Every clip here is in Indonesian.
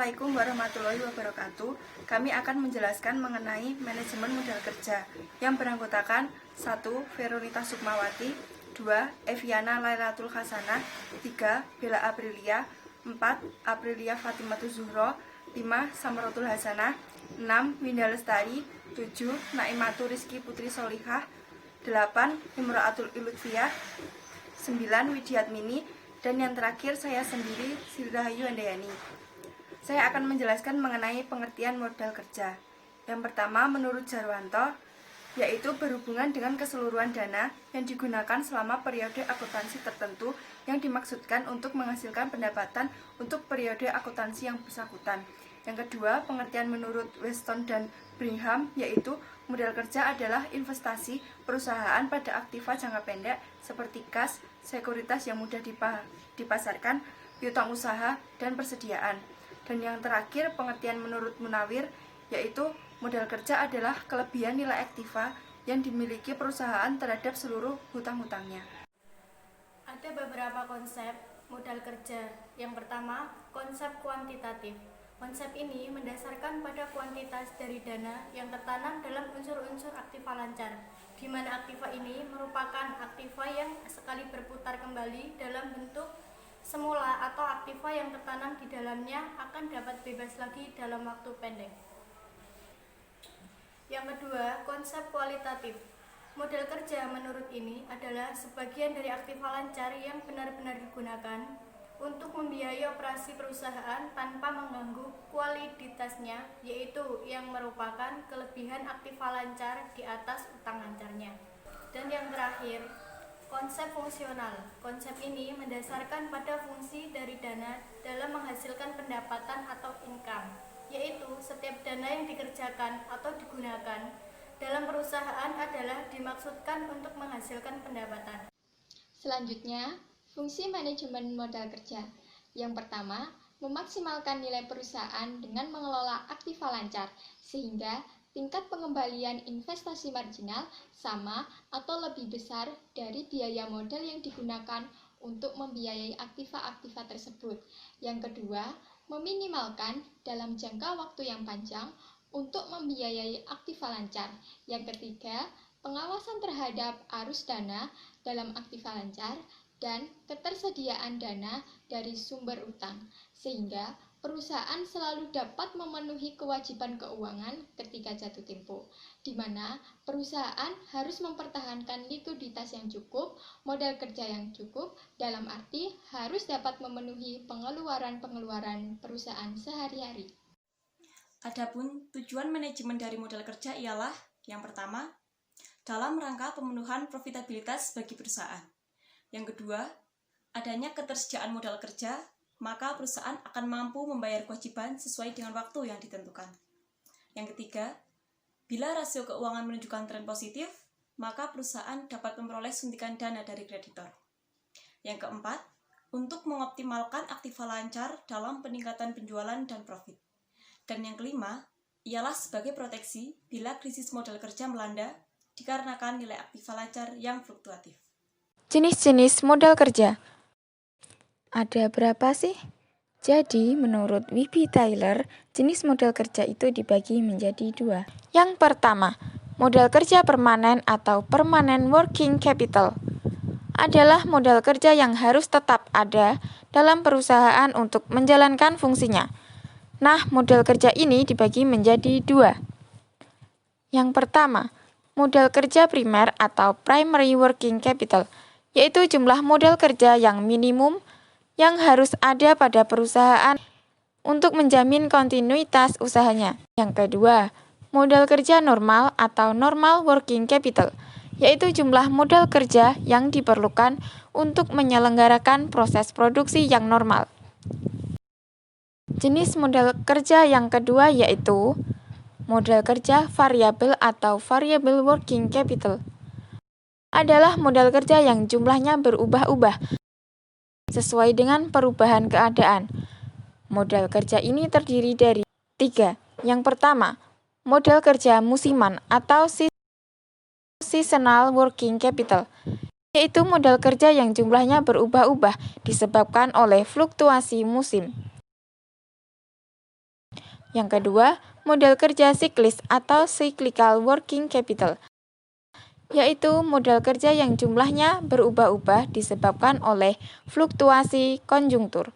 Assalamualaikum warahmatullahi wabarakatuh. Kami akan menjelaskan mengenai manajemen modal kerja yang beranggotakan 1. Veronita Sukmawati, 2. Eviana Lailatul Hasanah, 3. Bella Aprilia, 4. Aprilia Fatimatu Zuhro, 5. Samrotul Hasanah, 6. Winda Lestari, 7. Naimatu Rizky Putri Solihah, 8. Imraatul Ilutfiah, 9. Widiatmini, dan yang terakhir saya sendiri, Sri Rahayu Handayani. Saya akan menjelaskan mengenai pengertian modal kerja. Yang pertama, menurut Jarwanto, yaitu berhubungan dengan keseluruhan dana yang digunakan selama periode akuntansi tertentu yang dimaksudkan untuk menghasilkan pendapatan untuk periode akuntansi yang bersangkutan. Yang kedua, pengertian menurut Weston dan Brigham, yaitu modal kerja adalah investasi perusahaan pada aktiva jangka pendek seperti kas, sekuritas yang mudah dipasarkan, piutang usaha, dan persediaan. Dan yang terakhir, pengertian menurut Munawir, yaitu modal kerja adalah kelebihan nilai aktiva yang dimiliki perusahaan terhadap seluruh hutang-hutangnya. Ada beberapa konsep modal kerja. Yang pertama, konsep kuantitatif. Konsep ini mendasarkan pada kuantitas dari dana yang tertanam dalam unsur-unsur aktiva lancar, di mana aktiva ini merupakan aktiva yang sekali berputar kembali dalam bentuk semula atau aktiva yang tertanam di dalamnya akan dapat bebas lagi dalam waktu pendek. Yang kedua, konsep kualitatif. Modal kerja menurut ini adalah sebagian dari aktiva lancar yang benar-benar digunakan untuk membiayai operasi perusahaan tanpa mengganggu kualitasnya, yaitu yang merupakan kelebihan aktiva lancar di atas utang lancarnya. Dan yang terakhir, konsep fungsional. Konsep ini mendasarkan pada fungsi dari dana dalam menghasilkan pendapatan atau income, yaitu setiap dana yang dikerjakan atau digunakan dalam perusahaan adalah dimaksudkan untuk menghasilkan pendapatan. Selanjutnya, fungsi manajemen modal kerja. Yang pertama, memaksimalkan nilai perusahaan dengan mengelola aktiva lancar, sehingga tingkat pengembalian investasi marginal sama atau lebih besar dari biaya modal yang digunakan untuk membiayai aktiva-aktiva tersebut. Yang kedua, meminimalkan dalam jangka waktu yang panjang untuk membiayai aktiva lancar. Yang ketiga, pengawasan terhadap arus dana dalam aktiva lancar dan ketersediaan dana dari sumber utang, sehingga perusahaan selalu dapat memenuhi kewajiban keuangan ketika jatuh tempo, di mana perusahaan harus mempertahankan likuiditas yang cukup, modal kerja yang cukup, dalam arti harus dapat memenuhi pengeluaran-pengeluaran perusahaan sehari-hari. Adapun tujuan manajemen dari modal kerja ialah yang pertama, dalam rangka pemenuhan profitabilitas bagi perusahaan. Yang kedua, adanya ketersediaan modal kerja, maka perusahaan akan mampu membayar kewajiban sesuai dengan waktu yang ditentukan. Yang ketiga, bila rasio keuangan menunjukkan tren positif, maka perusahaan dapat memperoleh suntikan dana dari kreditor. Yang keempat, untuk mengoptimalkan aktiva lancar dalam peningkatan penjualan dan profit. Dan yang kelima, ialah sebagai proteksi bila krisis modal kerja melanda dikarenakan nilai aktiva lancar yang fluktuatif. Jenis-jenis modal kerja. Ada berapa sih? Jadi, menurut W.B. Taylor, jenis modal kerja itu dibagi menjadi dua. Yang pertama, modal kerja permanen atau permanent working capital adalah modal kerja yang harus tetap ada dalam perusahaan untuk menjalankan fungsinya. Nah, modal kerja ini dibagi menjadi dua. Yang pertama, modal kerja primer atau primary working capital, yaitu jumlah modal kerja yang minimum yang harus ada pada perusahaan untuk menjamin kontinuitas usahanya. Yang kedua, modal kerja normal atau normal working capital, yaitu jumlah modal kerja yang diperlukan untuk menyelenggarakan proses produksi yang normal. Jenis modal kerja yang kedua yaitu modal kerja variabel atau variable working capital. Adalah modal kerja yang jumlahnya berubah-ubah sesuai dengan perubahan keadaan. Modal kerja ini terdiri dari 3. Yang pertama, modal kerja musiman atau seasonal working capital, yaitu modal kerja yang jumlahnya berubah-ubah disebabkan oleh fluktuasi musim. Yang kedua, modal kerja siklis atau cyclical working capital, yaitu modal kerja yang jumlahnya berubah-ubah disebabkan oleh fluktuasi konjungtur.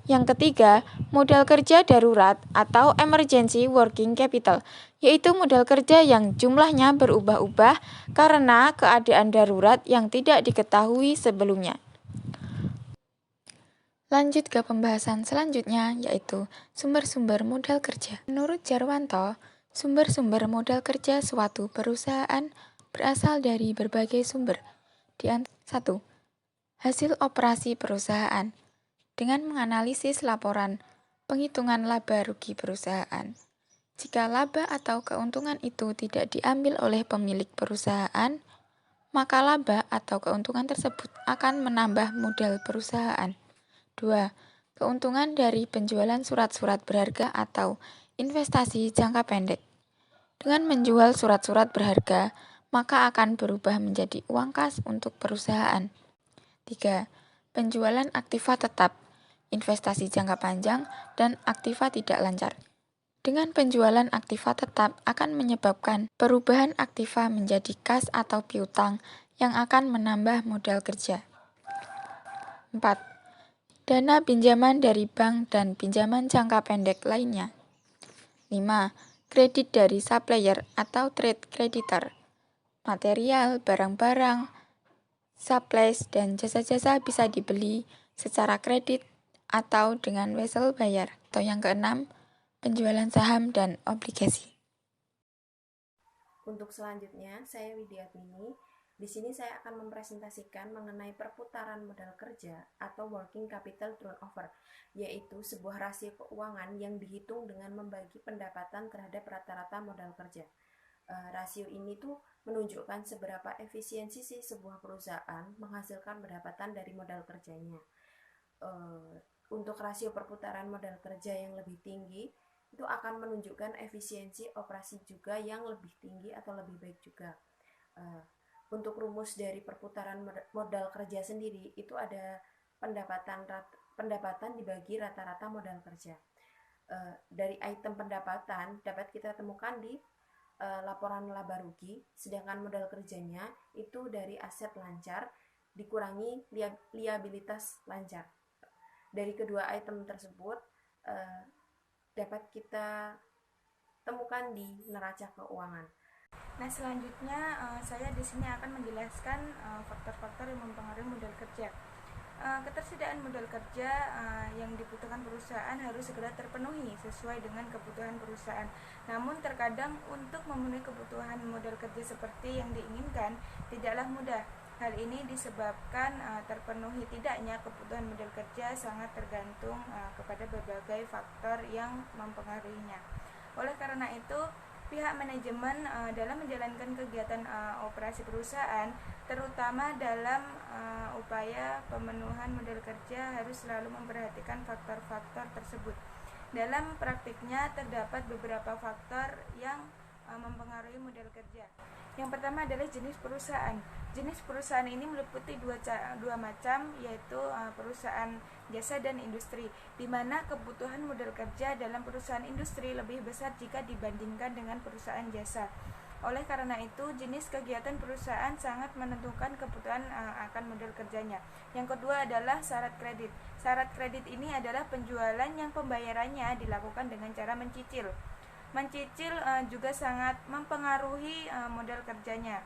Yang ketiga, modal kerja darurat atau emergency working capital, yaitu modal kerja yang jumlahnya berubah-ubah karena keadaan darurat yang tidak diketahui sebelumnya. Lanjut ke pembahasan selanjutnya, yaitu sumber-sumber modal kerja. Menurut Jarwanto, sumber-sumber modal kerja suatu perusahaan berasal dari berbagai sumber. 1. Hasil operasi perusahaan dengan menganalisis laporan penghitungan laba rugi perusahaan. Jika laba atau keuntungan itu tidak diambil oleh pemilik perusahaan, maka laba atau keuntungan tersebut akan menambah modal perusahaan. 2. Keuntungan dari penjualan surat-surat berharga atau investasi jangka pendek. Dengan menjual surat-surat berharga, maka akan berubah menjadi uang kas untuk perusahaan. 3. Penjualan aktiva tetap, investasi jangka panjang, dan aktiva tidak lancar. Dengan penjualan aktiva tetap akan menyebabkan perubahan aktiva menjadi kas atau piutang yang akan menambah modal kerja. 4. Dana pinjaman dari bank dan pinjaman jangka pendek lainnya. 5. Kredit dari supplier atau trade creditor. Material, barang-barang, supplies, dan jasa-jasa bisa dibeli secara kredit atau dengan wesel bayar. Atau yang keenam, penjualan saham dan obligasi. Untuk selanjutnya, saya Widiatmini. Di sini saya akan mempresentasikan mengenai perputaran modal kerja atau working capital turnover, yaitu sebuah rasio keuangan yang dihitung dengan membagi pendapatan terhadap rata-rata modal kerja. Rasio ini tuh menunjukkan seberapa efisiensi sih sebuah perusahaan menghasilkan pendapatan dari modal kerjanya. Untuk rasio perputaran modal kerja yang lebih tinggi, itu akan menunjukkan efisiensi operasi juga yang lebih tinggi atau lebih baik juga. Untuk rumus dari perputaran modal kerja sendiri itu ada pendapatan dibagi rata-rata modal kerja. Dari item pendapatan dapat kita temukan di laporan laba rugi, sedangkan modal kerjanya itu dari aset lancar dikurangi liabilitas lancar. Dari kedua item tersebut dapat kita temukan di neraca keuangan. Nah, selanjutnya saya di sini akan menjelaskan faktor-faktor yang mempengaruhi modal kerja. Ketersediaan modal kerja yang dibutuhkan perusahaan harus segera terpenuhi sesuai dengan kebutuhan perusahaan. Namun terkadang untuk memenuhi kebutuhan modal kerja seperti yang diinginkan tidaklah mudah. Hal ini disebabkan terpenuhi tidaknya kebutuhan modal kerja sangat tergantung kepada berbagai faktor yang mempengaruhinya. Oleh karena itu, pihak manajemen dalam menjalankan kegiatan operasi perusahaan, terutama dalam upaya pemenuhan modal kerja, harus selalu memperhatikan faktor-faktor tersebut. Dalam praktiknya terdapat beberapa faktor yang mempengaruhi modal kerja. Yang pertama adalah jenis perusahaan. Jenis perusahaan ini meliputi dua macam, yaitu perusahaan jasa dan industri, di mana kebutuhan modal kerja dalam perusahaan industri lebih besar jika dibandingkan dengan perusahaan jasa. Oleh karena itu, jenis kegiatan perusahaan sangat menentukan kebutuhan akan modal kerjanya. Yang kedua adalah syarat kredit. Syarat kredit ini adalah penjualan yang pembayarannya dilakukan dengan cara mencicil. Mencicil juga sangat mempengaruhi modal kerjanya.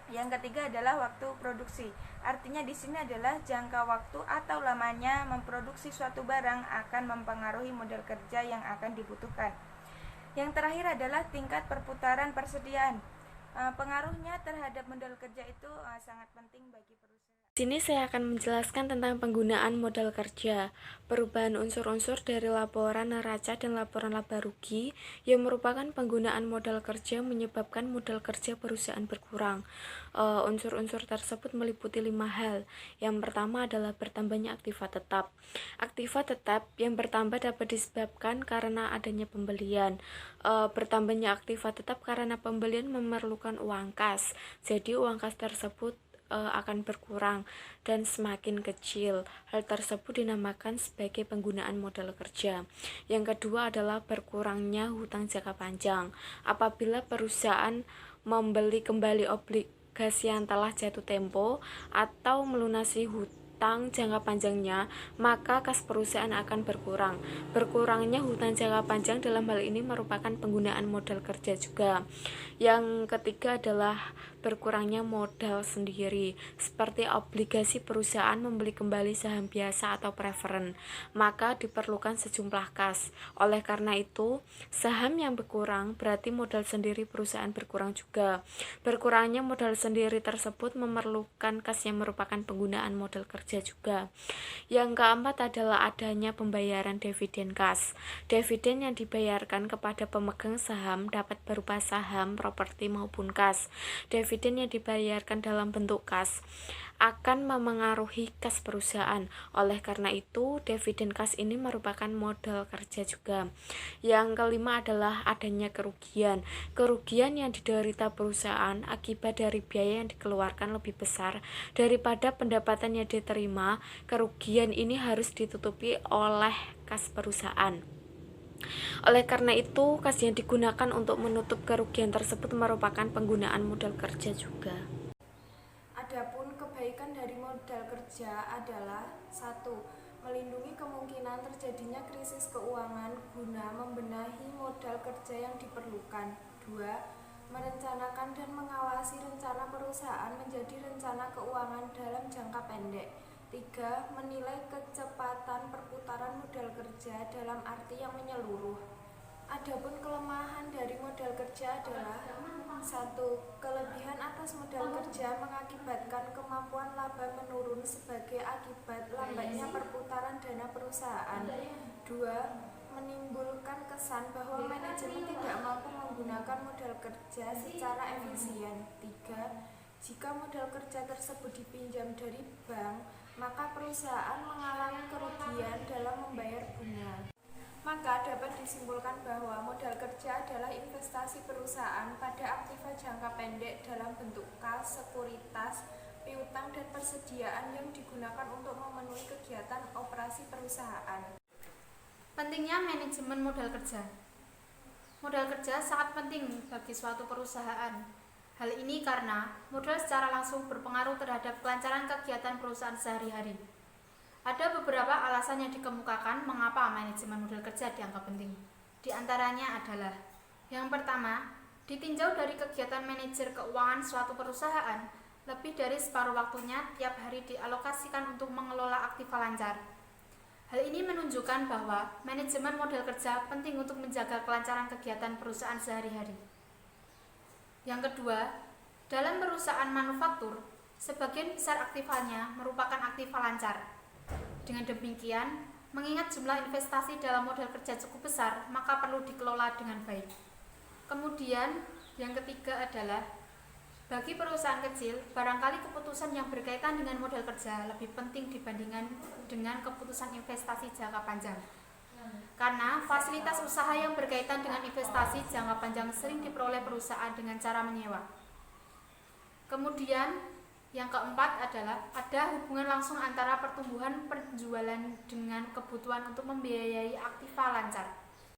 Yang ketiga adalah waktu produksi. Artinya di sini adalah jangka waktu atau lamanya memproduksi suatu barang akan mempengaruhi modal kerja yang akan dibutuhkan. Yang terakhir adalah tingkat perputaran persediaan. Pengaruhnya terhadap modal kerja itu sangat penting bagi perusahaan. Di sini saya akan menjelaskan tentang penggunaan modal kerja, perubahan unsur-unsur dari laporan neraca dan laporan laba rugi yang merupakan penggunaan modal kerja menyebabkan modal kerja perusahaan berkurang. Unsur-unsur tersebut meliputi 5 hal. Yang pertama adalah bertambahnya aktiva tetap. Aktiva tetap yang bertambah dapat disebabkan karena adanya pembelian. Bertambahnya aktiva tetap karena pembelian memerlukan uang kas. Jadi uang kas tersebut akan berkurang dan semakin kecil. Hal tersebut dinamakan sebagai penggunaan modal kerja. Yang kedua adalah berkurangnya hutang jangka panjang. Apabila perusahaan membeli kembali obligasi yang telah jatuh tempo atau melunasi hutang jangka panjangnya, maka kas perusahaan akan berkurang. Berkurangnya hutang jangka panjang dalam hal ini merupakan penggunaan modal kerja juga. Yang ketiga adalah berkurangnya modal sendiri, seperti obligasi perusahaan membeli kembali saham biasa atau preferen, maka diperlukan sejumlah kas. Oleh karena itu, saham yang berkurang berarti modal sendiri perusahaan berkurang juga. Berkurangnya modal sendiri tersebut memerlukan kas yang merupakan penggunaan modal kerja juga. Yang keempat adalah adanya pembayaran dividen kas. Dividen yang dibayarkan kepada pemegang saham dapat berupa saham, properti maupun kas. Dividen yang dibayarkan dalam bentuk kas akan memengaruhi kas perusahaan. Oleh karena itu, dividen kas ini merupakan modal kerja juga. Yang kelima adalah adanya kerugian. Kerugian yang diderita perusahaan akibat dari biaya yang dikeluarkan lebih besar daripada pendapatan yang diterima. Kerugian ini harus ditutupi oleh kas perusahaan. Oleh karena itu, kas yang digunakan untuk menutup kerugian tersebut merupakan penggunaan modal kerja juga. Adapun kebaikan dari modal kerja adalah 1. Melindungi kemungkinan terjadinya krisis keuangan guna membenahi modal kerja yang diperlukan. 2. Merencanakan dan mengawasi rencana perusahaan menjadi rencana keuangan dalam jangka pendek. 3. Menilai kecepatan perputaran modal kerja dalam arti yang menyeluruh. Adapun kelemahan dari modal kerja adalah 1. Kelebihan atas modal kerja mengakibatkan kemampuan laba menurun sebagai akibat lambatnya perputaran dana perusahaan. 2. Menimbulkan kesan bahwa manajemen tidak mampu menggunakan modal kerja secara efisien. 3. Jika modal kerja tersebut dipinjam dari bank, maka perusahaan mengalami kerugian dalam membayar bunga. Maka dapat disimpulkan bahwa modal kerja adalah investasi perusahaan pada aktiva jangka pendek dalam bentuk kas, sekuritas, piutang, dan persediaan yang digunakan untuk memenuhi kegiatan operasi perusahaan. Pentingnya manajemen modal kerja. Modal kerja sangat penting bagi suatu perusahaan. Hal ini karena modal secara langsung berpengaruh terhadap kelancaran kegiatan perusahaan sehari-hari. Ada beberapa alasan yang dikemukakan mengapa manajemen modal kerja dianggap penting. Di antaranya adalah: yang pertama, ditinjau dari kegiatan manajer keuangan suatu perusahaan, lebih dari separuh waktunya tiap hari dialokasikan untuk mengelola aktiva lancar. Hal ini menunjukkan bahwa manajemen modal kerja penting untuk menjaga kelancaran kegiatan perusahaan sehari-hari. Yang kedua, dalam perusahaan manufaktur, sebagian besar aktivanya merupakan aktiva lancar. Dengan demikian, mengingat jumlah investasi dalam modal kerja cukup besar, maka perlu dikelola dengan baik. Kemudian, yang ketiga adalah, bagi perusahaan kecil, barangkali keputusan yang berkaitan dengan modal kerja lebih penting dibandingkan dengan keputusan investasi jangka panjang. Karena fasilitas usaha yang berkaitan dengan investasi jangka panjang sering diperoleh perusahaan dengan cara menyewa. Kemudian, yang keempat adalah ada hubungan langsung antara pertumbuhan penjualan dengan kebutuhan untuk membiayai aktiva lancar.